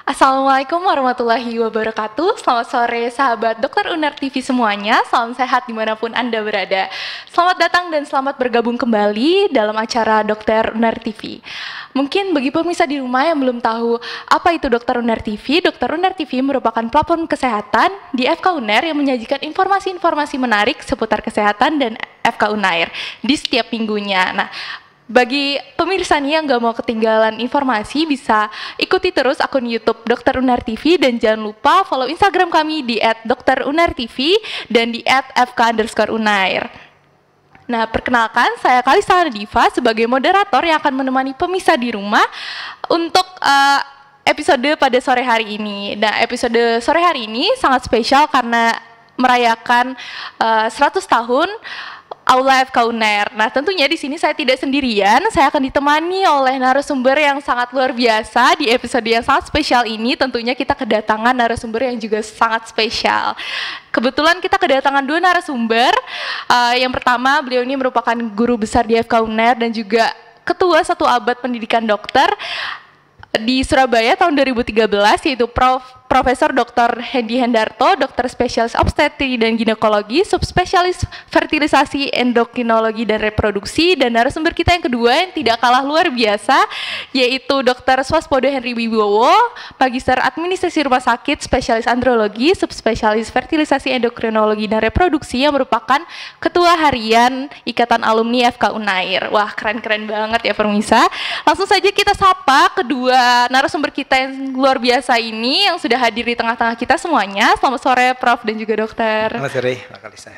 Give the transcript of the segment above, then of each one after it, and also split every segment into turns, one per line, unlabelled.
Assalamualaikum warahmatullahi wabarakatuh. Selamat sore sahabat Dokter Uner TV semuanya. Salam sehat dimanapun Anda berada. Selamat datang dan selamat bergabung kembali dalam acara Dokter Uner TV. Mungkin bagi pemirsa di rumah yang belum tahu apa itu Dokter Uner TV, Dokter Uner TV merupakan platform kesehatan di FK Uner yang menyajikan informasi-informasi menarik seputar kesehatan dan FK Unair di setiap minggunya. Nah, bagi pemirsa nih yang nggak mau ketinggalan informasi, bisa ikuti terus akun YouTube Dokter Uner TV dan jangan lupa follow Instagram kami di @dokterunertv dan di @fk_unair. Nah, perkenalkan saya Kalisa Diva sebagai moderator yang akan menemani pemirsa di rumah untuk episode pada sore hari ini. Nah, episode sore hari ini sangat spesial karena merayakan 100 tahun Aula FK Uner. Nah, tentunya di sini saya tidak sendirian, saya akan ditemani oleh narasumber yang sangat luar biasa. Di episode yang sangat spesial ini tentunya kita kedatangan narasumber yang juga sangat spesial. Kebetulan kita kedatangan dua narasumber. Yang pertama, beliau ini merupakan guru besar di FK Uner dan juga ketua 1 abad pendidikan dokter di Surabaya tahun 2013, yaitu Profesor Dr. Hendy Hendarto, dokter spesialis obstetri dan ginekologi, subspesialis fertilisasi, endokrinologi dan reproduksi, dan narasumber kita yang kedua yang tidak kalah luar biasa, yaitu Dr. Swaspodo Henry Wibowo, magister administrasi rumah sakit, spesialis andrologi, subspesialis fertilisasi, endokrinologi dan reproduksi, yang merupakan ketua harian Ikatan Alumni FK Unair. Wah, keren-keren banget ya pemirsa. Langsung saja kita sapa kedua narasumber kita yang luar biasa ini yang sudah hadir di tengah-tengah kita semuanya. Selamat sore Prof dan juga dokter.
Selamat sore, Pak Kalisa.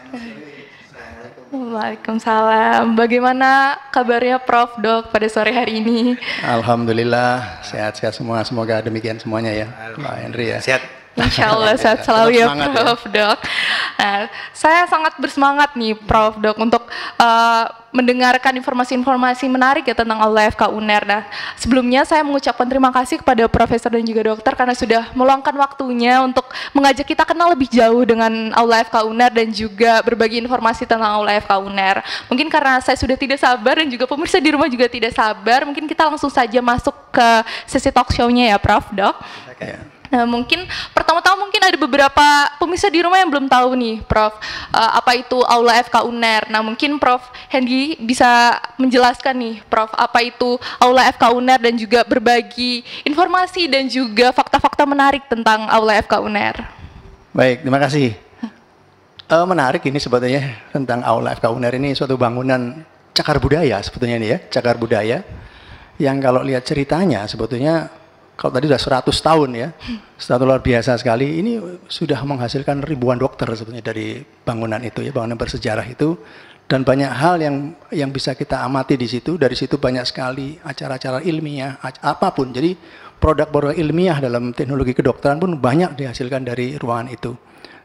Waalaikumsalam. Bagaimana kabarnya Prof, Dok pada sore hari ini?
Alhamdulillah sehat-sehat semua. Semoga demikian semuanya ya, Pak Henry ya.
Sehat.
Insya Allah sehat selalu ya Prof, Dok. Nah, saya sangat bersemangat nih Prof, Dok untuk mendengarkan informasi-informasi menarik ya tentang Aula FK Uner. Nah, sebelumnya saya mengucapkan terima kasih kepada Profesor dan juga dokter karena sudah meluangkan waktunya untuk mengajak kita kenal lebih jauh dengan Aula FK Uner dan juga berbagi informasi tentang Aula FK Uner. Mungkin karena saya sudah tidak sabar dan juga pemirsa di rumah juga tidak sabar, mungkin kita langsung saja masuk ke sesi talk show-nya ya Prof, Dok. Nah, mungkin pertama-tama mungkin ada beberapa pemirsa di rumah yang belum tahu nih, Prof, apa itu Aula FK Uner. Nah, mungkin Prof Hendy bisa menjelaskan nih, Prof, apa itu Aula FK Uner dan juga berbagi informasi dan juga fakta-fakta menarik tentang Aula FK Uner.
Baik, terima kasih. Menarik ini sebetulnya tentang Aula FK Uner ini suatu bangunan cagar budaya sebetulnya ini ya, cagar budaya yang kalau lihat ceritanya sebetulnya kalau tadi sudah 100 tahun ya, satu luar biasa sekali. Ini sudah menghasilkan ribuan dokter sebetulnya dari bangunan itu ya, bangunan bersejarah itu. Dan banyak hal yang bisa kita amati di situ. Dari situ banyak sekali acara-acara ilmiah, apapun. Jadi produk-produk ilmiah dalam teknologi kedokteran pun banyak dihasilkan dari ruangan itu.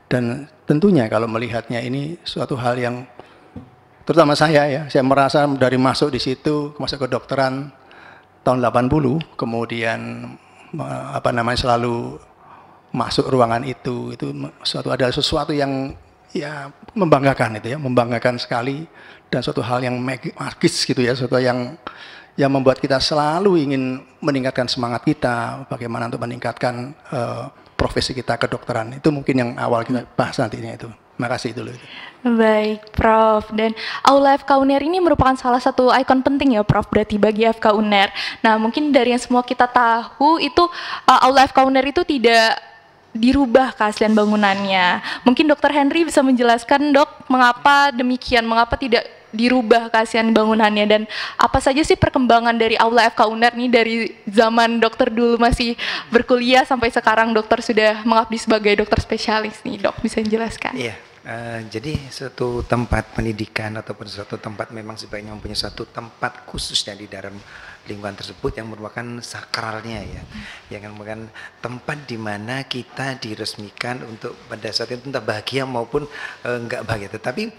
Dan tentunya kalau melihatnya ini suatu hal yang terutama saya merasa dari masuk di situ, masuk ke dokteran tahun 80, kemudian selalu masuk ruangan itu adalah sesuatu yang ya membanggakan itu ya, membanggakan sekali, dan suatu hal yang magis gitu ya, suatu yang membuat kita selalu ingin meningkatkan semangat kita, bagaimana untuk meningkatkan profesi kita kedokteran. Itu mungkin yang awal kita bahas nantinya itu. Makasih dulu.
Baik, Prof. Dan Aula FK UNER ini merupakan salah satu ikon penting ya, Prof, berarti bagi FK UNER. Nah, mungkin dari yang semua kita tahu itu Aula FK UNER itu tidak dirubah keaslian bangunannya. Mungkin Dr. Henry bisa menjelaskan, Dok, mengapa demikian, mengapa tidak dirubah keaslian bangunannya, dan apa saja sih perkembangan dari Aula FK UNER nih dari zaman dokter dulu masih berkuliah sampai sekarang dokter sudah mengabdi sebagai dokter spesialis nih, Dok, bisa dijelaskan?
Iya, jadi suatu tempat pendidikan ataupun suatu tempat memang sebaiknya mempunyai suatu tempat khususnya di dalam lingkungan tersebut yang merupakan sakralnya ya, yang merupakan tempat di mana kita diresmikan untuk pada saat itu entah bahagia maupun enggak bahagia. Tetapi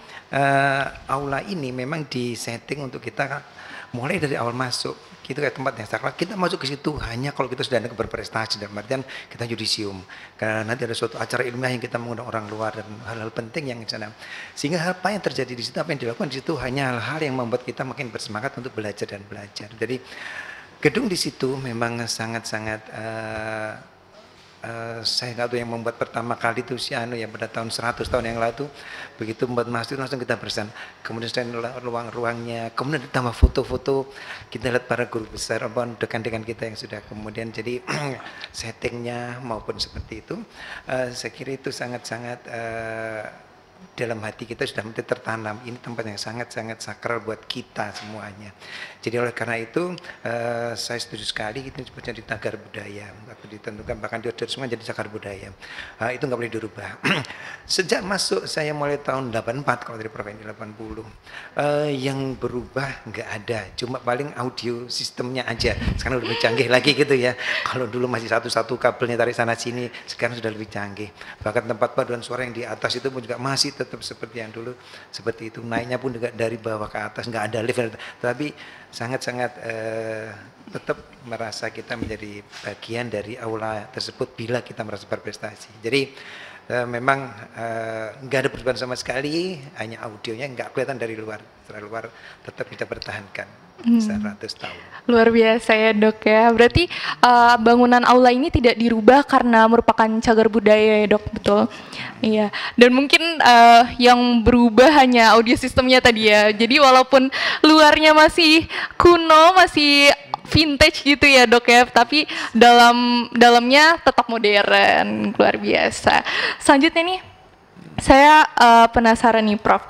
aula ini memang disetting untuk kita mulai dari awal masuk, gitu kayak tempat yang sakral, kita masuk ke situ hanya kalau kita sudah ada berprestasi, dalam artian kita yudisium, karena nanti ada suatu acara ilmiah yang kita mengundang orang luar dan hal-hal penting yang di sana, sehingga apa yang terjadi di situ, apa yang dilakukan di situ hanya hal-hal yang membuat kita makin bersemangat untuk belajar dan belajar. Jadi gedung di situ memang sangat-sangat saya nggak tahu yang membuat pertama kali itu si ya pada tahun 100 tahun yang lalu, begitu membuat masjid langsung kita bersan. Kemudian selain ruang-ruangnya, kemudian ditambah foto-foto, kita lihat para guru besar, dekan-dekan kita yang sudah kemudian jadi settingnya maupun seperti itu, saya kira itu sangat-sangat dalam hati kita sudah menjadi tertanam. Ini tempat yang sangat-sangat sakral buat kita semuanya. Jadi oleh karena itu saya setuju sekali itu seperti cagar budaya. Waktu ditentukan bahkan semua jadi cagar budaya. Itu nggak boleh dirubah. Sejak masuk saya mulai tahun 84 kalau dari Provinsi 80, yang berubah nggak ada. Cuma paling audio sistemnya aja. Sekarang udah lebih canggih lagi gitu ya. Kalau dulu masih satu-satu kabelnya tarik sana sini, sekarang sudah lebih canggih. Bahkan tempat paduan suara yang di atas itu pun juga masih tetap seperti yang dulu, seperti itu. Naiknya pun juga dari bawah ke atas, nggak ada lift, tapi sangat-sangat tetap merasa kita menjadi bagian dari aula tersebut bila kita merasa berprestasi. Jadi memang nggak ada perubahan sama sekali, hanya audionya nggak kelihatan dari luar, secara luar tetap kita pertahankan 100 tahun.
Luar biasa ya, Dok ya. Berarti bangunan aula ini tidak dirubah karena merupakan cagar budaya ya, Dok, betul? Iya. Dan mungkin yang berubah hanya audio sistemnya tadi ya. Jadi walaupun luarnya masih kuno, masih vintage gitu ya, Dok ya, tapi dalamnya tetap modern. Luar biasa. Selanjutnya nih, saya penasaran nih, Prof,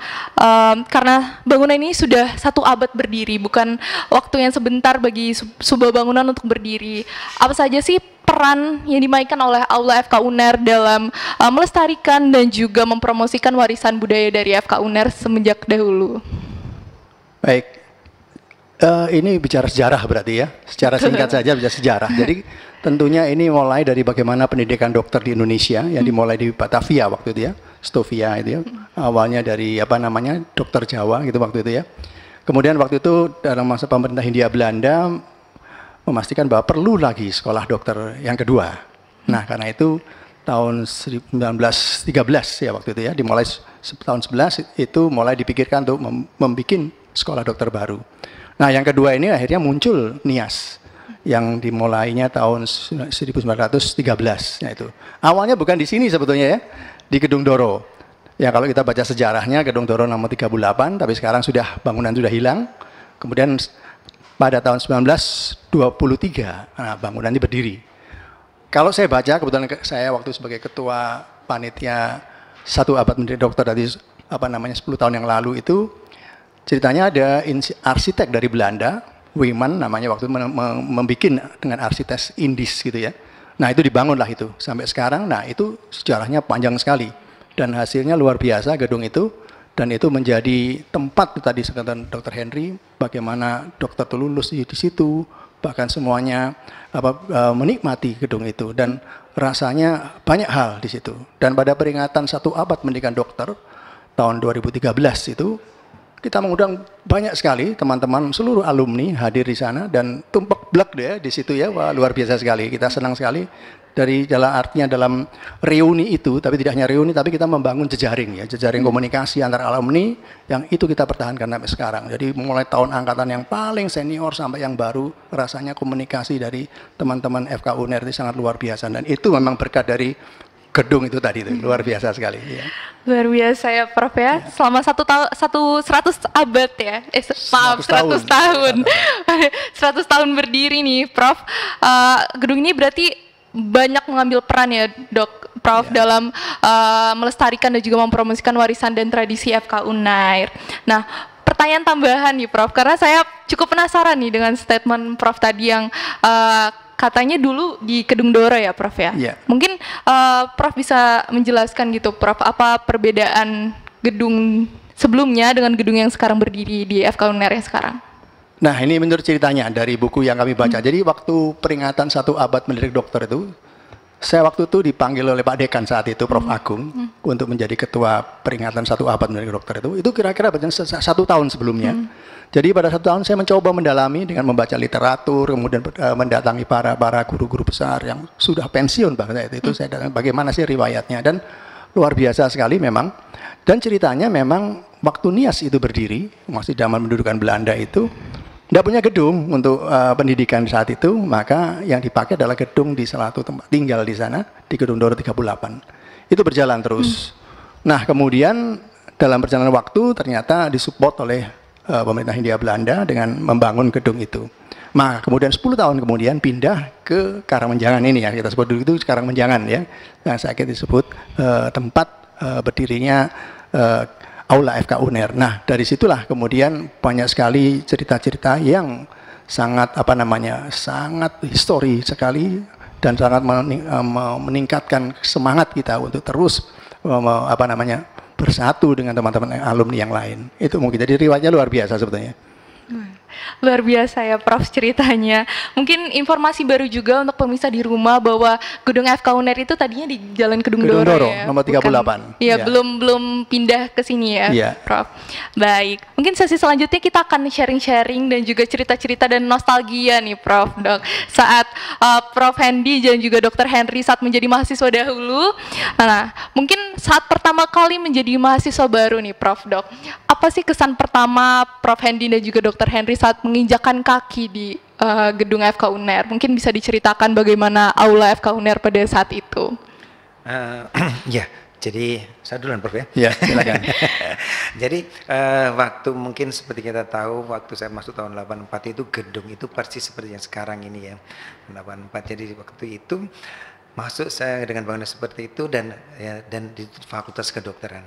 karena bangunan ini sudah 1 abad berdiri, bukan waktu yang sebentar bagi sebuah bangunan untuk berdiri. Apa saja sih peran yang dimainkan oleh Aula FK UNER dalam melestarikan dan juga mempromosikan warisan budaya dari FK UNER semenjak dahulu?
Baik, ini bicara sejarah berarti ya, secara singkat saja bisa sejarah. Jadi tentunya ini mulai dari bagaimana pendidikan dokter di Indonesia yang dimulai di Batavia waktu itu ya, Stovia itu ya, awalnya dari dokter Jawa gitu waktu itu ya. Kemudian waktu itu dalam masa pemerintah Hindia Belanda memastikan bahwa perlu lagi sekolah dokter yang kedua. Nah karena itu tahun 1913 ya waktu itu ya, dimulai tahun 11 itu mulai dipikirkan untuk membuat sekolah dokter baru. Nah yang kedua ini akhirnya muncul NIAS yang dimulainya tahun 1913 yaitu. Awalnya bukan di sini sebetulnya ya, di Gedung Doro. Ya kalau kita baca sejarahnya Gedung Doro nomor 38, tapi sekarang bangunan sudah hilang. Kemudian pada tahun 1923 bangunan ini berdiri. Kalau saya baca, kebetulan saya waktu sebagai ketua panitia 1 abad menjadi dokter dari 10 tahun yang lalu itu, ceritanya ada arsitek dari Belanda, Weyman namanya, waktu membuat dengan arsitek Indis gitu ya. Nah itu dibangunlah itu sampai sekarang. Nah itu sejarahnya panjang sekali dan hasilnya luar biasa gedung itu, dan itu menjadi tempat tadi sekatakan Dr. Henry, bagaimana dokter itu lulus di situ, bahkan semuanya menikmati gedung itu dan rasanya banyak hal di situ. Dan pada peringatan 1 abad pendidikan dokter tahun 2013 itu kita mengundang banyak sekali teman-teman seluruh alumni hadir di sana dan tumplek blek deh di situ ya. Wah, luar biasa sekali. Kita senang sekali dari dalam artinya dalam reuni itu, tapi tidak hanya reuni tapi kita membangun jejaring ya, jejaring komunikasi antar alumni yang itu kita pertahankan sampai sekarang. Jadi mulai tahun angkatan yang paling senior sampai yang baru, rasanya komunikasi dari teman-teman FK UNER itu sangat luar biasa dan itu memang berkat dari gedung itu tadi itu luar biasa sekali ya.
Luar biasa ya Prof ya. Selama 100 abad ya. Maaf 100 tahun. 100 tahun berdiri nih Prof. Gedung ini berarti banyak mengambil peran ya Dok Prof dalam melestarikan dan juga mempromosikan warisan dan tradisi FK Unair. Nah, pertanyaan tambahan nih Prof, karena saya cukup penasaran nih dengan statement Prof tadi yang katanya dulu di Kedung Doro ya Prof ya.
Yeah.
Mungkin Prof bisa menjelaskan gitu Prof, apa perbedaan gedung sebelumnya dengan gedung yang sekarang berdiri di FK Unair yang sekarang?
Nah, ini menurut ceritanya dari buku yang kami baca. Jadi waktu peringatan 1 abad mendidik dokter itu, saya waktu itu dipanggil oleh Pak Dekan saat itu, Prof. Agung, untuk menjadi ketua peringatan 1 abad mendidik dokter itu. Itu kira-kira 1 tahun sebelumnya. Jadi pada 1 tahun saya mencoba mendalami dengan membaca literatur, kemudian mendatangi para guru-guru besar yang sudah pensiun bahkan itu saya datang bagaimana sih riwayatnya dan luar biasa sekali memang. Dan ceritanya memang waktu NIAS itu berdiri, masih zaman mendudukan Belanda itu, tidak punya gedung untuk pendidikan saat itu, maka yang dipakai adalah gedung di salah satu tempat tinggal di sana, di Gedung Doro 38. Itu berjalan terus. Nah kemudian dalam perjalanan waktu ternyata disupport oleh pemerintah Hindia Belanda dengan membangun gedung itu. Nah kemudian 10 tahun kemudian pindah ke Karangmenjangan ini ya, kita sebut dulu itu Karangmenjangan ya, yang saya kira disebut tempat berdirinya Aula FK Unair. Nah dari situlah kemudian banyak sekali cerita-cerita yang sangat sangat histori sekali dan sangat meningkatkan semangat kita untuk terus bersatu dengan teman-teman alumni yang lain. Itu mungkin jadi riwayatnya luar biasa sebetulnya.
Luar biasa ya Prof ceritanya. Mungkin informasi baru juga untuk pemirsa di rumah bahwa gedung FK Unair itu tadinya di Jalan Kedung Doro ya.
Nomor 38.
Iya, belum pindah ke sini ya, Prof. Baik. Mungkin sesi selanjutnya kita akan sharing-sharing dan juga cerita-cerita dan nostalgia nih Prof, Dok. Saat Prof Hendy dan juga Dr. Henry saat menjadi mahasiswa dahulu. Nah, mungkin saat pertama kali menjadi mahasiswa baru nih Prof, Dok. Apa sih kesan pertama Prof Hendy dan juga Dr. Henry saat menginjakan kaki di gedung FK Unair? Mungkin bisa diceritakan bagaimana aula FK Unair pada saat itu.
Ya, jadi saya duluan Prof ya.
Ya, silakan.
Jadi waktu mungkin seperti kita tahu waktu saya masuk tahun 84 itu gedung itu persis seperti yang sekarang ini ya. 84. Jadi waktu itu masuk saya dengan bangunan seperti itu dan di Fakultas Kedokteran.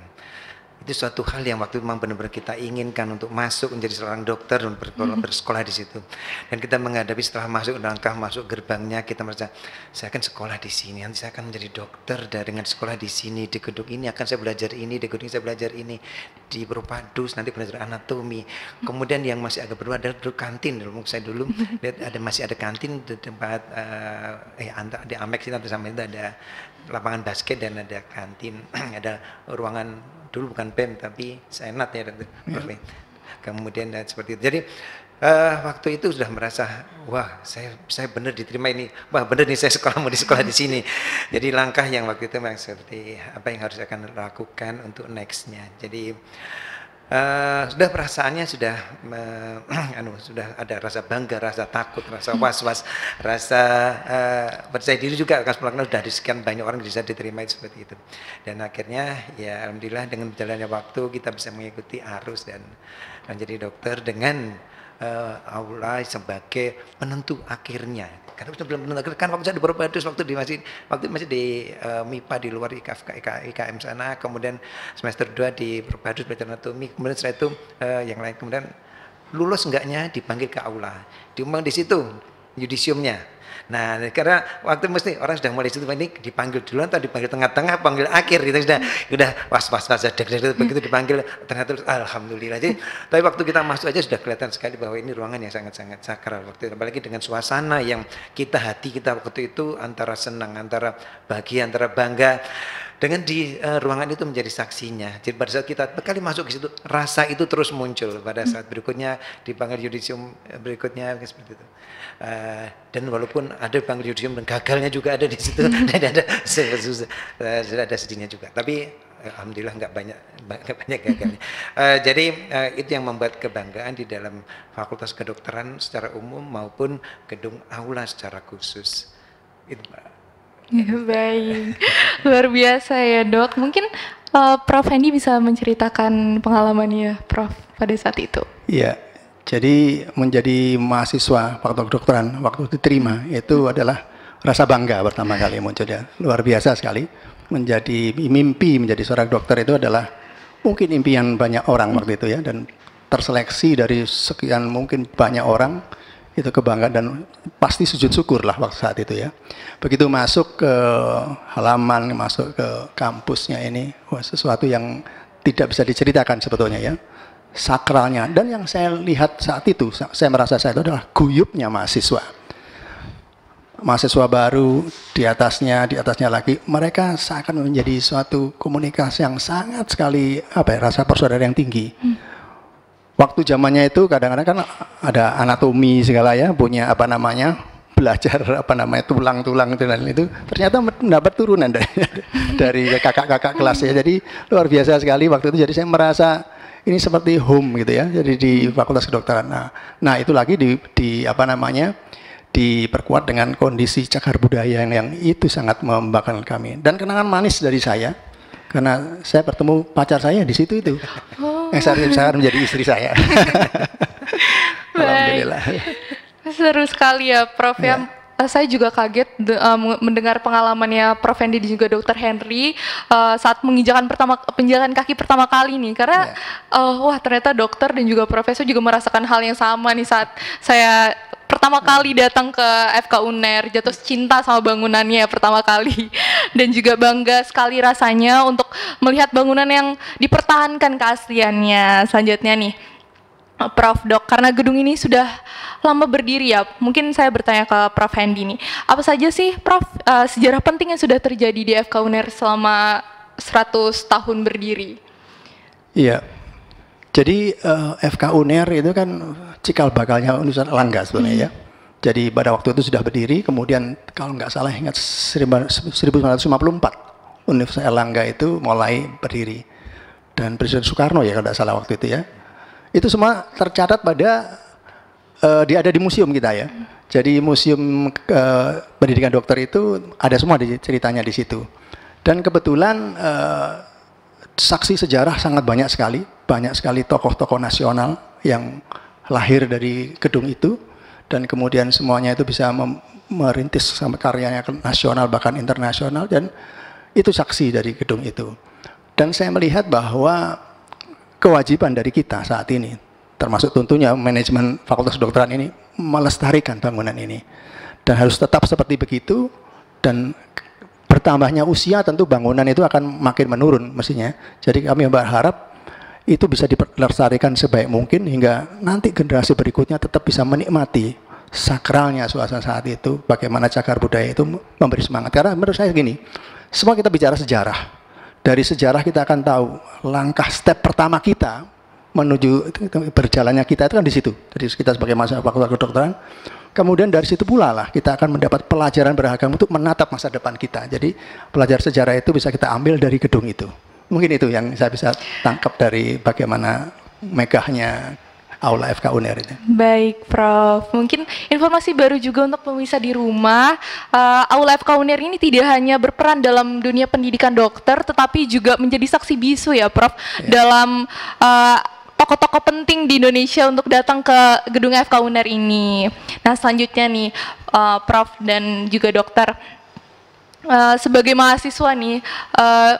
Itu suatu hal yang waktu itu memang benar-benar kita inginkan untuk masuk menjadi seorang dokter dan bersekolah di situ. Dan kita menghadapi setelah langkah masuk gerbangnya kita merasa saya akan sekolah di sini, nanti saya akan menjadi dokter dengan sekolah di sini, di gedung ini akan saya belajar ini, di gedung ini saya belajar ini, di Propadus nanti belajar anatomi. Kemudian yang masih agak berdua adalah kantin dulu. Saya dulu lihat masih ada kantin di tempat di Amex itu sama itu ada lapangan basket dan ada kantin, ada ruangan dulu bukan PEM tapi senat ya Dokter. Kemudian seperti itu. Jadi waktu itu sudah merasa wah saya benar diterima ini, wah benar nih saya mau di sekolah di sini. Jadi langkah yang waktu itu memang seperti apa yang harus akan lakukan untuk nextnya. Jadi sudah perasaannya sudah ada rasa bangga, rasa takut, rasa was-was, rasa percaya diri juga karena sudah di sekian banyak orang bisa diterima seperti itu. Dan akhirnya ya alhamdulillah dengan berjalannya waktu kita bisa mengikuti arus dan menjadi dokter dengan aula sebagai penentu akhirnya. Karena sudah belum penentu akhir kan waktu saya di Propadus waktu masih di MIPA di luar IKM sana, kemudian semester 2 di Propadus belajar anatomi, kemudian setelah itu yang lain kemudian lulus enggaknya dipanggil ke aula. Diumumkan di situ yudisiumnya. Nah, karena waktu mesti orang sudah mulai situ, ini dipanggil duluan atau dipanggil tengah-tengah, panggil akhir gitu, sudah was-was begitu dipanggil tengah terus alhamdulillah. Jadi, tapi waktu kita masuk aja sudah kelihatan sekali bahwa ini ruangan yang sangat-sangat sakral waktu itu, apalagi dengan suasana yang hati kita waktu itu antara senang, antara bahagia, antara bangga. Dengan di ruangan itu menjadi saksinya. Jadi pada saat kita kali masuk ke situ, rasa itu terus muncul. Pada saat berikutnya dipanggil yudisium berikutnya seperti itu. Dan walaupun ada dipanggil yudisium dan gagalnya juga ada di situ, dan ada sedihnya juga. Tapi alhamdulillah nggak banyak gagalnya. Jadi itu yang membuat kebanggaan di dalam Fakultas Kedokteran secara umum maupun gedung aula secara khusus. Itu, Mbak.
Ya, baik, luar biasa ya dok. Mungkin Prof Hendy bisa menceritakan pengalamannya Prof pada saat itu.
Iya, jadi menjadi mahasiswa Fakultas Kedokteran waktu diterima itu adalah rasa bangga pertama kali muncul ya. Luar biasa sekali. Menjadi mimpi menjadi seorang dokter itu adalah mungkin impian banyak orang waktu itu ya, dan terseleksi dari sekian mungkin banyak orang. Itu kebanggaan dan pasti sujud syukur lah waktu saat itu ya. Begitu masuk ke halaman, masuk ke kampusnya ini, sesuatu yang tidak bisa diceritakan sebetulnya ya, sakralnya. Dan yang saya lihat saat itu, saya merasa saya itu adalah guyupnya mahasiswa baru, di atasnya lagi, mereka seakan menjadi suatu komunikasi yang sangat sekali rasa persaudaraan yang tinggi. Waktu zamannya itu kadang-kadang kan ada anatomi segala ya, punya belajar tulang-tulang dan itu ternyata mendapat turunan dari kakak-kakak kelas ya. Jadi luar biasa sekali waktu itu. Jadi saya merasa ini seperti home gitu ya. Jadi di Fakultas Kedokteran. Nah itu lagi diperkuat dengan kondisi cagar budaya yang itu sangat membanggakan kami. Dan kenangan manis dari saya, karena saya bertemu pacar saya di situ itu. Yang saat menjadi istri saya. Alhamdulillah.
Seru sekali ya Prof ya. Saya juga kaget mendengar pengalamannya Prof Hendy dan juga Dr. Henry saat penjalan kaki pertama kali nih, karena wah ternyata dokter dan juga profesor juga merasakan hal yang sama nih saat saya pertama kali datang ke FK UNER, jatuh cinta sama bangunannya pertama kali, dan juga bangga sekali rasanya untuk melihat bangunan yang dipertahankan keasliannya. Selanjutnya nih Prof Dok, karena gedung ini sudah lama berdiri ya, mungkin saya bertanya ke Prof Hendy nih, apa saja sih Prof sejarah penting yang sudah terjadi di FK UNER selama 100 tahun berdiri? Iya,
jadi FK UNER itu kan cikal bakalnya Universitas Erlangga sebenarnya ya. Jadi pada waktu itu sudah berdiri, kemudian kalau nggak salah ingat 1954 Universitas Erlangga itu mulai berdiri, dan Presiden Soekarno ya kalau nggak salah waktu itu ya. Itu semua tercatat pada dia ada di museum kita ya. Jadi museum pendidikan dokter itu ada semua ceritanya di situ. Dan kebetulan saksi sejarah sangat banyak sekali tokoh-tokoh nasional yang lahir dari gedung itu, dan kemudian semuanya itu bisa merintis sampai karyanya nasional bahkan internasional, dan itu saksi dari gedung itu. Dan saya melihat bahwa kewajiban dari kita saat ini, termasuk tentunya manajemen Fakultas Kedokteran ini, melestarikan bangunan ini, dan harus tetap seperti begitu. Dan bertambahnya usia tentu bangunan itu akan makin menurun mestinya. Jadi kami berharap itu bisa dilestarikan sebaik mungkin hingga nanti generasi berikutnya tetap bisa menikmati sakralnya suasana saat itu, bagaimana cagar budaya itu memberi semangat. Karena menurut saya gini, semua kita bicara sejarah. Dari sejarah kita akan tahu langkah step pertama kita menuju berjalannya kita itu kan di situ. Jadi kita sebagai mahasiswa Fakultas Kedokteran, kemudian dari situ pula lah kita akan mendapat pelajaran beragam untuk menatap masa depan kita. Jadi pelajaran sejarah itu bisa kita ambil dari gedung itu. Mungkin itu yang saya bisa tangkap dari bagaimana megahnya Aula FK UNER ini.
Baik Prof, mungkin informasi baru juga untuk pemirsa di rumah, Aula FK UNER ini tidak hanya berperan dalam dunia pendidikan dokter, tetapi juga menjadi saksi bisu ya Prof, dalam tokoh-tokoh penting di Indonesia untuk datang ke gedung FK UNER ini. Nah selanjutnya nih Prof dan juga dokter, sebagai mahasiswa nih,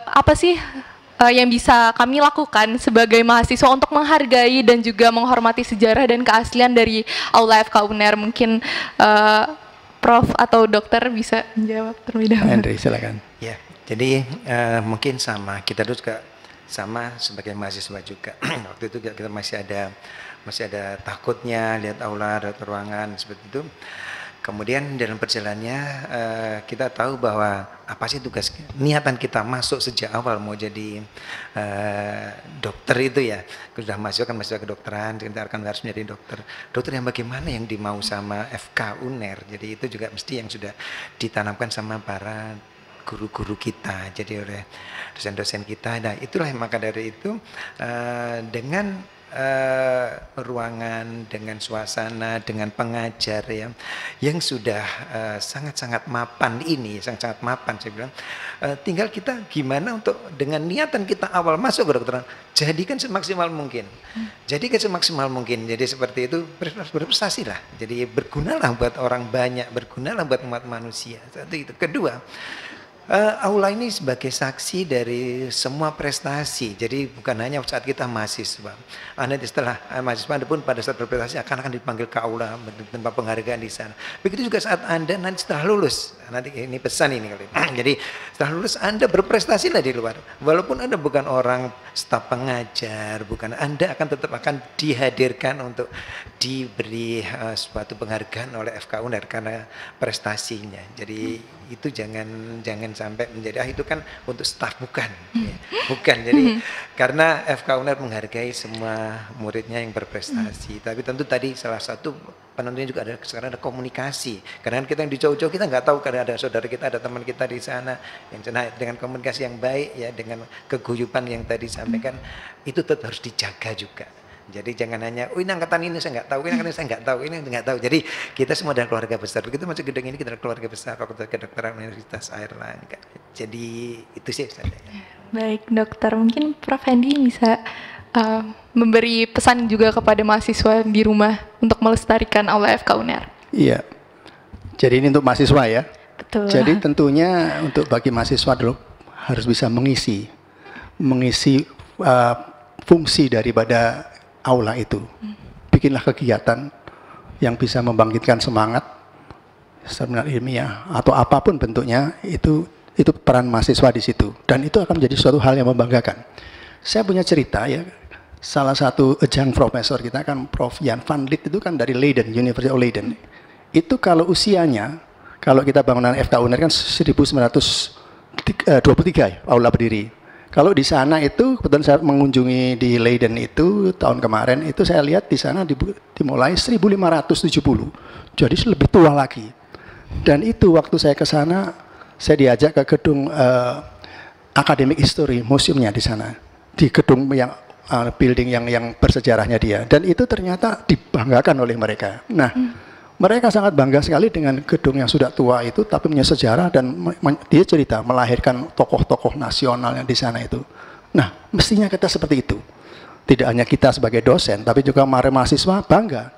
apa sih yang bisa kami lakukan sebagai mahasiswa untuk menghargai dan juga menghormati sejarah dan keaslian dari Aula FK UNER? Mungkin Prof atau dokter bisa menjawab terlebih dahulu.
Andre, silakan.
Ya, jadi mungkin sama, kita dulu juga sama sebagai mahasiswa juga. Waktu itu kita masih ada takutnya lihat aula, lihat ruangan seperti itu. Kemudian dalam perjalanannya kita tahu bahwa apa sih tugas, niatan kita masuk sejak awal mau jadi dokter itu ya, sudah masuk kan masuk kedokteran, kita akan harus menjadi dokter. Dokter yang bagaimana yang dimau sama FK UNER, jadi itu juga mesti yang sudah ditanamkan sama para guru-guru kita, jadi oleh dosen-dosen kita. Nah itulah maka dari itu dengan ruangan, dengan suasana, dengan pengajar ya, yang sudah sangat-sangat mapan ini, sangat-sangat mapan saya bilang, tinggal kita gimana untuk dengan niatan kita awal masuk ke kedokteran, jadikan semaksimal mungkin, jadikan semaksimal mungkin, jadi seperti itu berprestasi lah, jadi bergunalah buat orang banyak, bergunalah buat umat manusia. Satu itu. Kedua, aula ini sebagai saksi dari semua prestasi. Jadi bukan hanya saat kita mahasiswa. Nanti setelah mahasiswa Anda pun pada saat berprestasi akan dipanggil ke aula tempat penghargaan di sana. Begitu juga saat Anda nanti setelah lulus. Nanti ini pesan ini kali. Jadi setelah lulus Anda berprestasilah di luar. Walaupun Anda bukan orang staf pengajar, bukan, Anda akan tetap akan dihadirkan untuk diberi suatu penghargaan oleh FK UNER karena prestasinya. Jadi itu jangan sampai menjadi itu kan untuk staf, bukan ya. Bukan, jadi karena FK UNER menghargai semua muridnya yang berprestasi. Tapi tentu tadi salah satu penentunya juga ada, sekarang ada komunikasi, karena kita yang di jauh-jauh kita nggak tahu karena ada saudara kita, ada teman kita di sana yang dengan komunikasi yang baik ya, dengan keguyuban yang tadi sampaikan, itu tetap harus dijaga juga. Jadi jangan hanya, ini angkatan ini saya nggak tahu, ini angkatan ini saya nggak tahu, ini nggak tahu. Jadi kita semua adalah keluarga besar. Begitu masuk gedung ini kita adalah keluarga besar Fakultas Kedokteran Universitas Airlangga. Jadi itu sih saya.
Baik dokter, mungkin Prof Hendy bisa memberi pesan juga kepada mahasiswa di rumah untuk melestarikan aula FK UNER.
Iya. Jadi ini untuk mahasiswa ya.
Betul.
Jadi tentunya untuk bagi mahasiswa dulu harus bisa mengisi fungsi daripada aula itu. Bikinlah kegiatan yang bisa membangkitkan semangat, seminar ilmiah atau apapun bentuknya, itu peran mahasiswa di situ, dan itu akan menjadi suatu hal yang membanggakan. Saya punya cerita ya, salah satu adjunct profesor kita kan Prof Jan van Lith itu kan dari Leiden, University of Leiden. Itu kalau usianya, kalau kita bangunan FK UNER kan 1923 ya, aula berdiri. Kalau di sana itu, kebetulan saya mengunjungi di Leiden itu tahun kemarin, itu saya lihat di sana dimulai 1570, jadi lebih tua lagi. Dan itu waktu saya ke sana, saya diajak ke gedung Academic History, museumnya di sana, di gedung yang building yang bersejarahnya dia. Dan itu ternyata dibanggakan oleh mereka. Nah, mereka sangat bangga sekali dengan gedung yang sudah tua itu, tapi punya sejarah, dan dia cerita melahirkan tokoh-tokoh nasional yang di sana itu. Nah, mestinya kita seperti itu. Tidak hanya kita sebagai dosen, tapi juga mahasiswa bangga.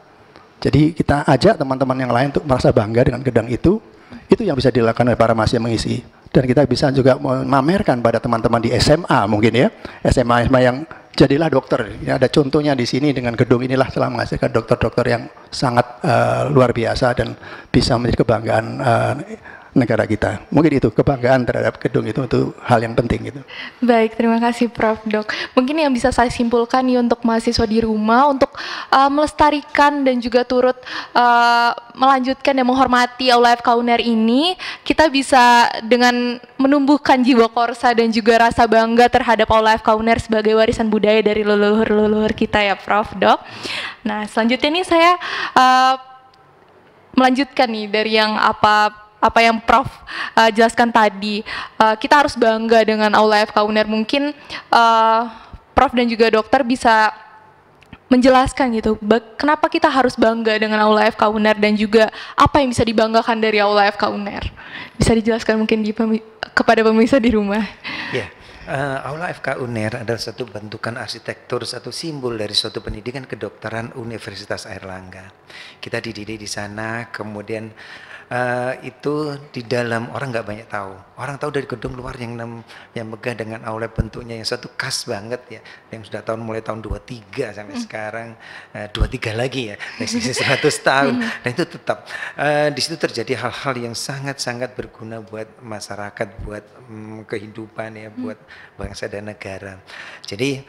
Jadi kita ajak teman-teman yang lain untuk merasa bangga dengan gedung itu yang bisa dilakukan oleh para mahasiswa mengisi. Dan kita bisa juga memamerkan pada teman-teman di SMA mungkin ya, SMA yang jadilah dokter. Ya, ada contohnya di sini dengan gedung inilah telah menghasilkan dokter-dokter yang sangat luar biasa dan bisa menjadi kebanggaan negara kita. Mungkin itu kebanggaan terhadap gedung itu hal yang penting gitu.
Baik, terima kasih Prof. Dok. Mungkin yang bisa saya simpulkan nih untuk mahasiswa di rumah untuk melestarikan dan juga turut melanjutkan dan menghormati aula FK UNER ini, kita bisa dengan menumbuhkan jiwa korsa dan juga rasa bangga terhadap aula FK UNER sebagai warisan budaya dari leluhur-leluhur kita ya Prof. Dok. Nah, selanjutnya nih saya melanjutkan nih dari yang apa yang Prof jelaskan tadi. Kita harus bangga dengan aula FK UNER. Mungkin Prof dan juga dokter bisa menjelaskan gitu, kenapa kita harus bangga dengan aula FK UNER dan juga apa yang bisa dibanggakan dari aula FK UNER. Bisa dijelaskan mungkin kepada pemirsa di rumah.
Ya, aula FK UNER adalah satu bentukan arsitektur, satu simbol dari suatu pendidikan kedokteran Universitas Airlangga. Kita dididik di sana, kemudian itu di dalam orang nggak banyak tahu. Orang tahu dari gedung luar yang megah dengan aula bentuknya yang satu khas banget ya, yang sudah mulai tahun 23 sampai sekarang 23 lagi ya, dari sisi 100 tahun. Dan itu tetap di situ terjadi hal-hal yang sangat-sangat berguna buat masyarakat, buat kehidupan ya, buat bangsa dan negara. Jadi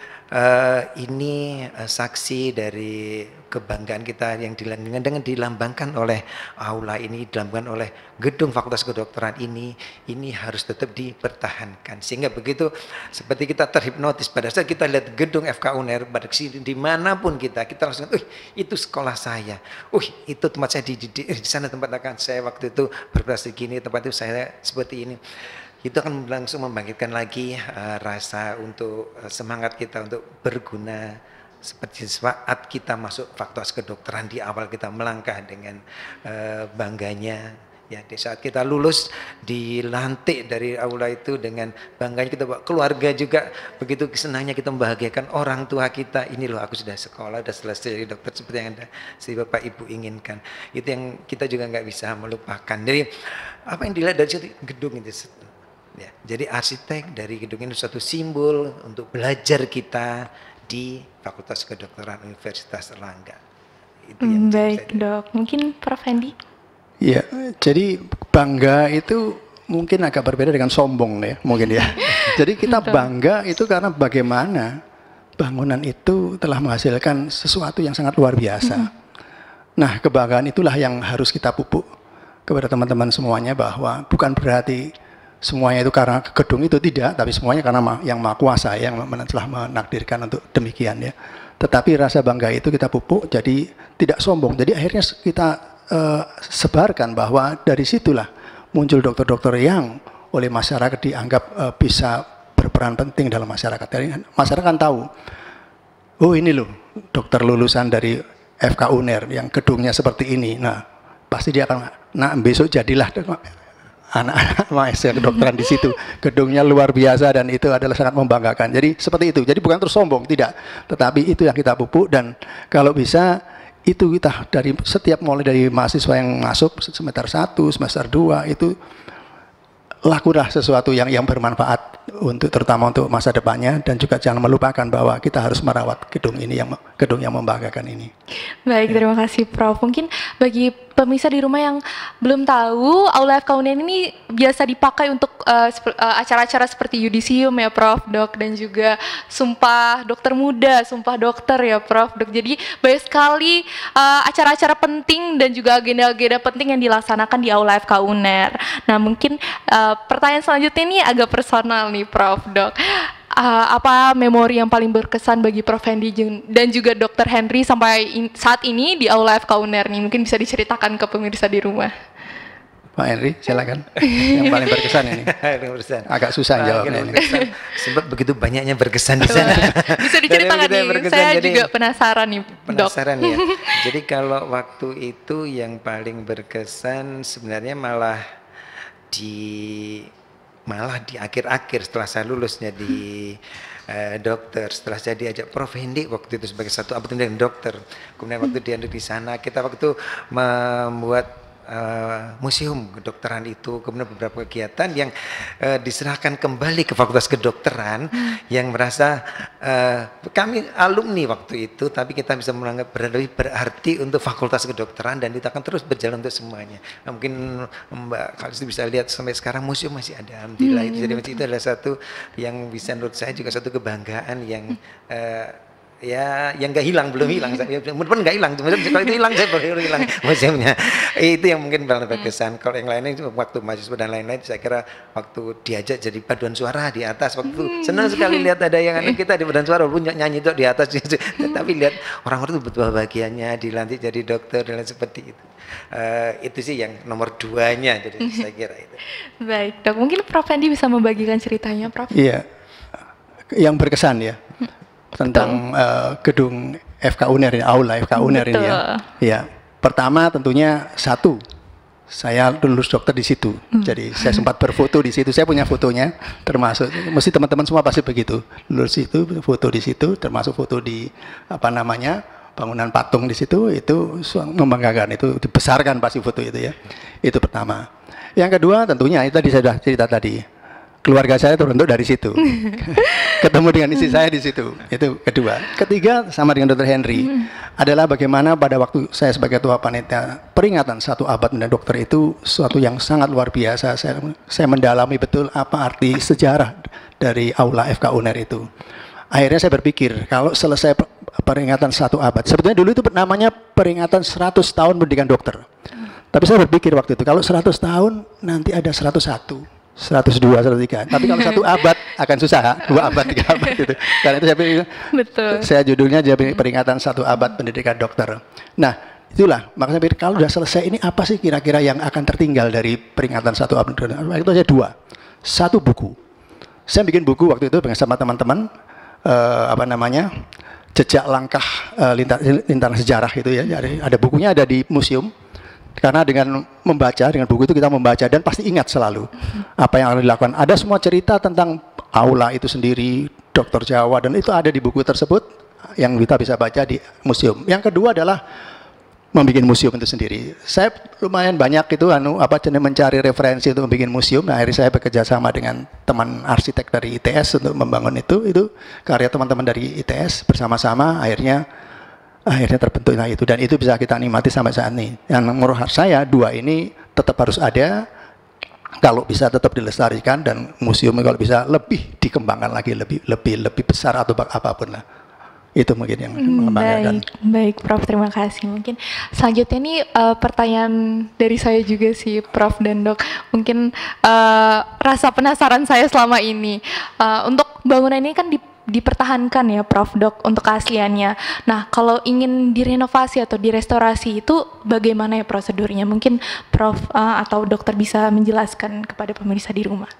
ini saksi dari kebanggaan kita yang dengan dilambangkan oleh aula ini, dilambangkan oleh gedung Fakultas Kedokteran ini harus tetap dipertahankan. Sehingga begitu seperti kita terhipnotis pada saat kita lihat gedung FK UNER, pada sini dimanapun kita langsung, itu sekolah saya, itu tempat saya dididik, di sana tempat akan saya waktu itu berprestasi gini, tempat itu saya seperti ini. Itu akan langsung membangkitkan lagi rasa untuk semangat kita untuk berguna seperti saat kita masuk Fakultas Kedokteran di awal kita melangkah dengan bangganya ya, di saat kita lulus dilantik dari aula itu dengan bangganya kita bawa keluarga juga, begitu senangnya kita membahagiakan orang tua kita, ini loh aku sudah sekolah, sudah selesai jadi dokter seperti yang ada si Bapak Ibu inginkan. Itu yang kita juga nggak bisa melupakan. Jadi apa yang dilihat dari situ gedung itu ya, jadi arsitek dari gedung ini suatu simbol untuk belajar kita di Fakultas Kedokteran Universitas Erlangga. Itu yang
baik Dok, mungkin Prof. Hendy?
Ya, jadi bangga itu mungkin agak berbeda dengan sombong ya, mungkin ya. Jadi kita bangga itu karena bagaimana bangunan itu telah menghasilkan sesuatu yang sangat luar biasa. Nah, kebanggaan itulah yang harus kita pupuk kepada teman-teman semuanya, bahwa bukan berarti semuanya itu karena gedung itu, tidak, tapi semuanya karena yang Maha Kuasa yang telah menakdirkan untuk demikian ya. Tetapi rasa bangga itu kita pupuk, jadi tidak sombong. Jadi akhirnya kita sebarkan bahwa dari situlah muncul dokter-dokter yang oleh masyarakat dianggap bisa berperan penting dalam masyarakat. Jadi masyarakat kan tahu, oh ini loh dokter lulusan dari FK UNER yang gedungnya seperti ini. Nah pasti dia akan, nah besok jadilah anak-anak mahasiswa kedokteran di situ. Gedungnya luar biasa dan itu adalah sangat membanggakan. Jadi seperti itu. Jadi bukan terus sombong, tidak. Tetapi itu yang kita pupuk, dan kalau bisa itu kita dari setiap mulai dari mahasiswa yang masuk semester 1, semester 2 itu lakulah sesuatu yang bermanfaat untuk terutama untuk masa depannya, dan juga jangan melupakan bahwa kita harus merawat gedung ini, gedung yang membanggakan ini.
Baik, terima kasih Prof. Mungkin bagi pemirsa di rumah yang belum tahu, Aula FK UNER ini biasa dipakai untuk acara-acara seperti yudisium ya Prof, Dok, dan juga Sumpah Dokter Muda, Sumpah Dokter ya Prof, Dok. Jadi banyak sekali acara-acara penting dan juga agenda-agenda penting yang dilaksanakan di Aula FK UNER. Nah mungkin pertanyaan selanjutnya ini agak personal nih Prof, Dok. Apa memori yang paling berkesan bagi Prof. Hendy dan juga Dr. Henry sampai saat ini di Aula FK UNER nih? Mungkin bisa diceritakan ke pemirsa di rumah.
Pak Henry, silakan. Yang paling berkesan ini. Agak susah jawabnya ini.
Sebab begitu banyaknya berkesan di sana.
Bisa diceritakan nih, saya jadi, juga penasaran nih, Dok.
Penasaran ya. Jadi kalau waktu itu yang paling berkesan sebenarnya malah di akhir-akhir setelah saya lulusnya di dokter, setelah saya diajak Prof. Hendy waktu itu sebagai satu abad dengan dokter, kemudian waktu dia di sana kita waktu membuat museum kedokteran itu, kemudian beberapa kegiatan yang diserahkan kembali ke Fakultas Kedokteran yang merasa kami alumni waktu itu, tapi kita bisa menganggap berarti untuk Fakultas Kedokteran, dan itu akan terus berjalan untuk semuanya. Nah, mungkin Mbak Khalisi bisa lihat sampai sekarang museum masih ada, alhamdulillah. Jadi itu adalah satu yang bisa menurut saya juga satu kebanggaan yang ya yang nggak hilang, belum hilang, mudah-mudahan nggak hilang, kalau itu hilang saya baru hilang museumnya. Itu yang mungkin paling berkesan. Kalau yang lainnya itu waktu mahasiswa dan lain-lain, saya kira waktu diajak jadi paduan suara di atas, waktu senang sekali lihat ada yang kita di paduan suara walaupun nyanyi itu di atas, tapi lihat orang-orang itu betul bahagianya dilantik jadi dokter dan lain seperti itu. Itu sih yang nomor 2-nya, jadi saya kira itu.
Baik Dok, mungkin Prof. Hendy bisa membagikan ceritanya Prof.
Iya, yang berkesan ya. Tentang gedung FK UNER ini, Aula FK UNER ini ya. Ya, pertama tentunya satu, saya lulus dokter di situ. Jadi saya sempat berfoto di situ. Saya punya fotonya, termasuk mesti teman-teman semua pasti begitu. Lulus itu, foto di situ, termasuk foto di bangunan patung di situ, itu membanggakan, itu dibesarkan pasti foto itu ya. Itu pertama. Yang kedua tentunya itu tadi saya sudah cerita tadi, keluarga saya terbentuk dari situ. Ketemu dengan istri saya di situ. Itu kedua. Ketiga sama dengan Dr. Henry adalah bagaimana pada waktu saya sebagai ketua panitia peringatan 1 abad menjadi dokter itu suatu yang sangat luar biasa. Saya mendalami betul apa arti sejarah dari aula FK UNER itu. Akhirnya saya berpikir kalau selesai peringatan 1 abad, sebetulnya dulu itu namanya peringatan 100 tahun pendidikan dokter. Tapi saya berpikir waktu itu kalau 100 tahun nanti ada 101, 102, 103. Tapi kalau 1 abad akan susah, 2 abad, 3 abad itu. Karena itu saya pikir,
Betul.
saya judulnya jadi peringatan 1 abad pendidikan dokter. Nah, itulah makanya pikir kalau sudah selesai ini apa sih kira-kira yang akan tertinggal dari peringatan 1 abad pendidikan dokter? Itu aja 2. 1 buku. Saya bikin buku waktu itu bersama teman-teman, jejak langkah lintasan sejarah itu ya. Jadi ada bukunya, ada di museum. Karena dengan membaca, dengan buku itu kita membaca dan pasti ingat selalu apa yang akan dilakukan. Ada semua cerita tentang aula itu sendiri, Dokter Jawa, dan itu ada di buku tersebut yang kita bisa baca di museum. Yang kedua adalah membuat museum itu sendiri. Saya lumayan banyak itu mencari referensi untuk membuat museum. Nah, akhirnya saya bekerja sama dengan teman arsitek dari ITS untuk membangun itu karya teman-teman dari ITS bersama-sama akhirnya terbentuklah itu, dan itu bisa kita nikmati sampai saat ini. Yang menurut saya 2 ini tetap harus ada kalau bisa tetap dilestarikan, dan museum kalau bisa lebih dikembangkan lagi, lebih besar atau apapun lah. Itu mungkin yang mengembangkan.
Baik, Prof. Terima kasih. Mungkin selanjutnya ini pertanyaan dari saya juga sih, Prof. dan Dok. Mungkin rasa penasaran saya selama ini untuk bangunan ini kan dipertahankan ya, Prof. Dok, untuk keasliannya. Nah, kalau ingin direnovasi atau direstorasi itu bagaimana ya prosedurnya? Mungkin Prof. Atau dokter bisa menjelaskan kepada pemirsa di rumah.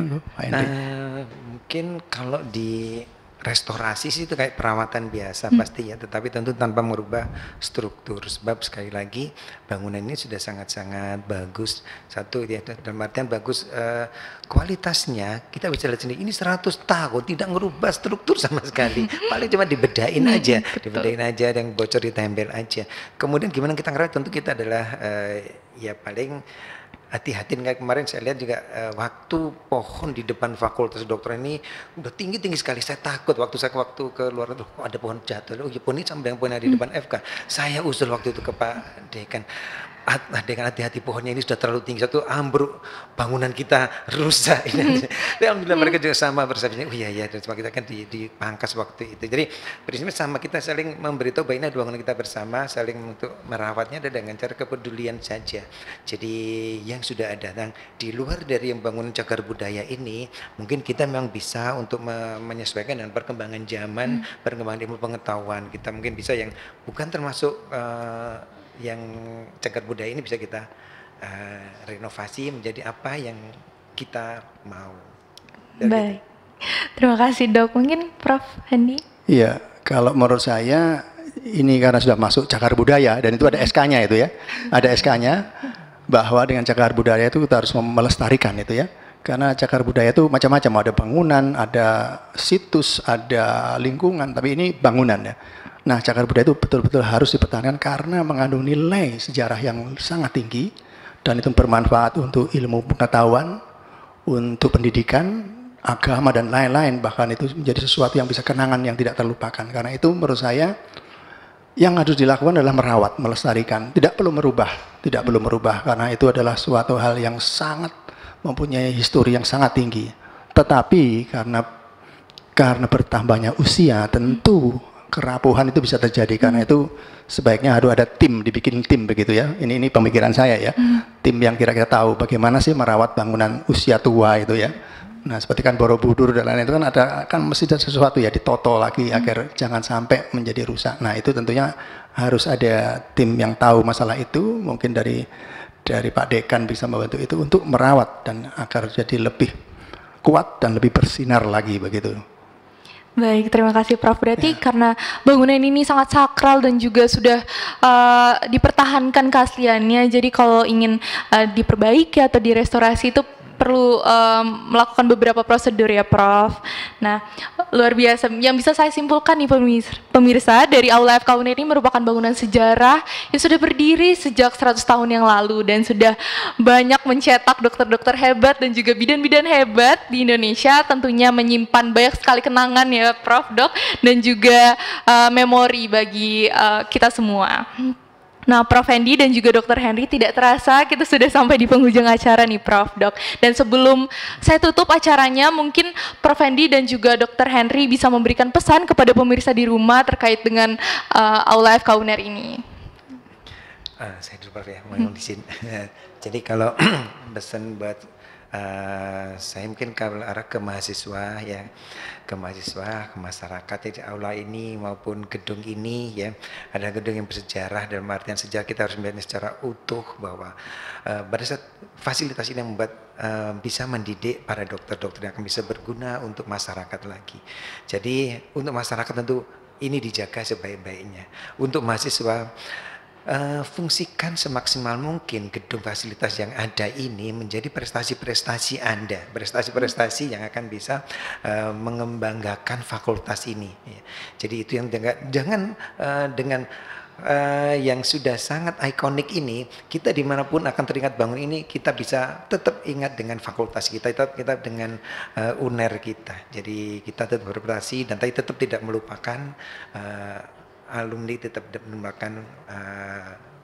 Mungkin kalau di restorasi sih itu kayak perawatan biasa pasti ya, tetapi tentu tanpa merubah struktur, sebab sekali lagi bangunan ini sudah sangat-sangat bagus. Satu ya, dalam artian bagus kualitasnya, kita bisa lihat sendiri ini 100 tahun tidak merubah struktur sama sekali, paling cuma dibedain aja, yang bocor ditempel aja. Kemudian gimana kita ngerawat, tentu kita adalah ya paling hati-hati. Kayak kemarin saya lihat juga waktu pohon di depan fakultas dokter ini udah tinggi-tinggi sekali. Saya takut waktu ke luar negeri, ada pohon jatuh. Oh ya, pohon ini sampai yang pohon di depan FK. Saya usul waktu itu ke Pak Dekan, dengan hati-hati, pohonnya ini sudah terlalu tinggi, satu ambruk, bangunan kita rusak. Alhamdulillah mereka juga sama persepsinya. Oh iya ya, dan semua kita kan dipangkas waktu itu. Jadi prinsipnya sama, kita saling memberitahu bahwa ini bangunan kita bersama, saling untuk merawatnya dengan cara kepedulian saja. Jadi yang sudah ada, nah, di luar dari yang bangunan cagar budaya ini, mungkin kita memang bisa untuk menyesuaikan dengan perkembangan zaman, perkembangan ilmu pengetahuan. Kita mungkin bisa yang bukan termasuk yang cagar budaya ini bisa kita renovasi menjadi apa yang kita mau.
Baik, terima kasih Dok. Mungkin Prof. Hendy?
Iya, kalau menurut saya ini karena sudah masuk cagar budaya, dan itu ada SK-nya itu ya, ada SK-nya bahwa dengan cagar budaya itu kita harus melestarikan itu ya. Karena cagar budaya itu macam-macam, ada bangunan, ada situs, ada lingkungan, tapi ini bangunan ya. Nah, cagar budaya itu betul-betul harus dipertahankan karena mengandung nilai sejarah yang sangat tinggi, dan itu bermanfaat untuk ilmu pengetahuan, untuk pendidikan, agama, dan lain-lain. Bahkan itu menjadi sesuatu yang bisa kenangan yang tidak terlupakan. Karena itu menurut saya yang harus dilakukan adalah merawat, melestarikan. Tidak perlu merubah, karena itu adalah suatu hal yang sangat mempunyai histori yang sangat tinggi. Tetapi karena bertambahnya usia, tentu kerapuhan itu bisa terjadi. Karena itu sebaiknya harus ada dibikin tim begitu ya. Ini pemikiran saya ya. Tim yang kira-kira tahu bagaimana sih merawat bangunan usia tua itu ya. Nah, seperti kan Borobudur dan lain-lain itu kan mesti ada sesuatu ya, ditoto lagi agar jangan sampai menjadi rusak. Nah, itu tentunya harus ada tim yang tahu masalah itu. Mungkin dari Pak Dekan bisa membantu itu untuk merawat dan agar jadi lebih kuat dan lebih bersinar lagi begitu.
Baik, terima kasih Prof. Berarti karena bangunan ini sangat sakral dan juga sudah dipertahankan keasliannya, jadi kalau ingin diperbaiki atau direstorasi itu perlu melakukan beberapa prosedur ya Prof. Nah, luar biasa. Yang bisa saya simpulkan nih pemirsa, dari Aula FK UNER ini merupakan bangunan sejarah yang sudah berdiri sejak 100 tahun yang lalu dan sudah banyak mencetak dokter-dokter hebat dan juga bidan-bidan hebat di Indonesia, tentunya menyimpan banyak sekali kenangan ya Prof. Dok, dan juga memori bagi kita semua. Nah, Prof. Hendy dan juga Dr. Henry, tidak terasa kita sudah sampai di penghujung acara nih Prof. Dok. Dan sebelum saya tutup acaranya, mungkin Prof. Hendy dan juga Dr. Henry bisa memberikan pesan kepada pemirsa di rumah terkait dengan Aula FK UNER ini.
Saya dulu Prof ya, mohon izin. Jadi kalau pesan buat saya mungkin ke arah ke mahasiswa ya, ke mahasiswa, ke masyarakat ya, di aula ini maupun gedung ini ya, ada gedung yang bersejarah, dalam artian sejarah kita harus melihatnya secara utuh bahwa pada saat fasilitas ini yang membuat bisa mendidik para dokter-dokter yang akan bisa berguna untuk masyarakat lagi. Jadi untuk masyarakat tentu ini dijaga sebaik-baiknya. Untuk mahasiswa, fungsikan semaksimal mungkin gedung fasilitas yang ada ini menjadi prestasi-prestasi Anda, prestasi-prestasi yang akan bisa mengembangkan fakultas ini. Jadi itu yang jangan dengan yang sudah sangat ikonik ini, kita dimanapun akan teringat bangun ini, kita bisa tetap ingat dengan fakultas kita dengan UNER kita. Jadi kita tetap berprestasi dan tetap tidak melupakan alumni, tetap melupakan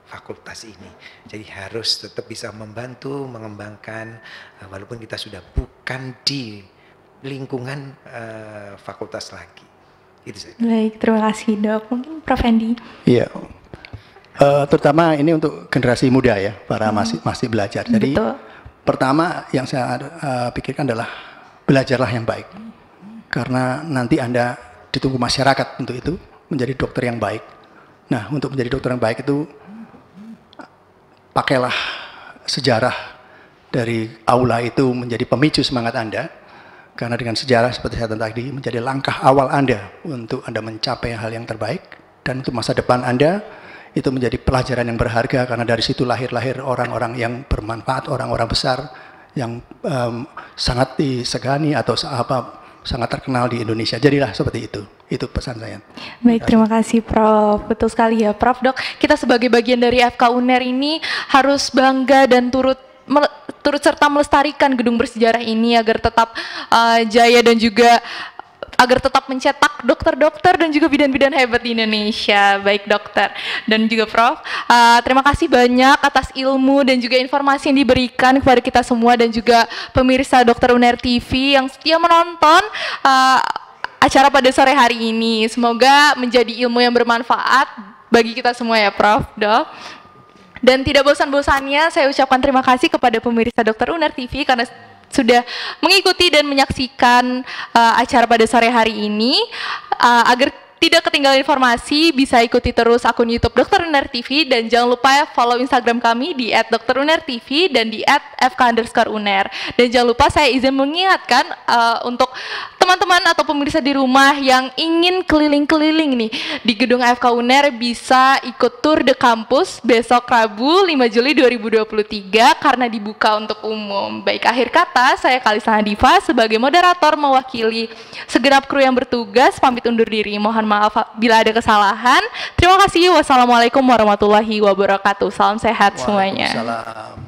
fakultas ini. Jadi harus tetap bisa membantu, mengembangkan, walaupun kita sudah bukan di lingkungan fakultas lagi. Itu saja.
Baik, terima kasih Dok. Mungkin Prof. Hendy.
Iya, terutama ini untuk generasi muda ya, para masih belajar. Jadi
Betul.
pertama yang saya pikirkan adalah belajarlah yang baik, karena nanti Anda ditunggu masyarakat untuk itu menjadi dokter yang baik. Nah, untuk menjadi dokter yang baik itu pakailah sejarah dari aula itu menjadi pemicu semangat Anda, karena dengan sejarah seperti saya tadi menjadi langkah awal Anda untuk Anda mencapai hal yang terbaik, dan untuk masa depan Anda itu menjadi pelajaran yang berharga, karena dari situ lahir orang-orang yang bermanfaat, orang-orang besar yang sangat disegani atau sangat terkenal di Indonesia. Jadilah seperti itu. Itu pesan saya.
Baik, terima kasih Prof. Betul sekali ya Prof. Dok, kita sebagai bagian dari FK UNER ini harus bangga dan turut serta melestarikan gedung bersejarah ini agar tetap jaya dan juga agar tetap mencetak dokter-dokter dan juga bidan-bidan hebat di Indonesia. Baik dokter dan juga Prof. Terima kasih banyak atas ilmu dan juga informasi yang diberikan kepada kita semua dan juga pemirsa Dokter UNER TV yang setia menonton acara pada sore hari ini. Semoga menjadi ilmu yang bermanfaat bagi kita semua ya Prof. Dok. Dan tidak bosan-bosannya saya ucapkan terima kasih kepada pemirsa Dokter UNER TV karena sudah mengikuti dan menyaksikan acara pada sore hari ini. Agar tidak ketinggalan informasi, bisa ikuti terus akun YouTube Dokter UNER TV dan jangan lupa follow Instagram kami di @dokterunertv dan di @fk_uner. Dan jangan lupa saya izin mengingatkan untuk teman-teman atau pemirsa di rumah yang ingin keliling-keliling nih di gedung FK UNER bisa ikut tour de kampus besok Rabu 5 Juli 2023 karena dibuka untuk umum. Baik, akhir kata saya Kalisa Diva sebagai moderator mewakili segenap kru yang bertugas pamit undur diri. Mohon maaf bila ada kesalahan. Terima kasih. Wassalamualaikum warahmatullahi wabarakatuh. Salam sehat semuanya.
Waalaikumsalam.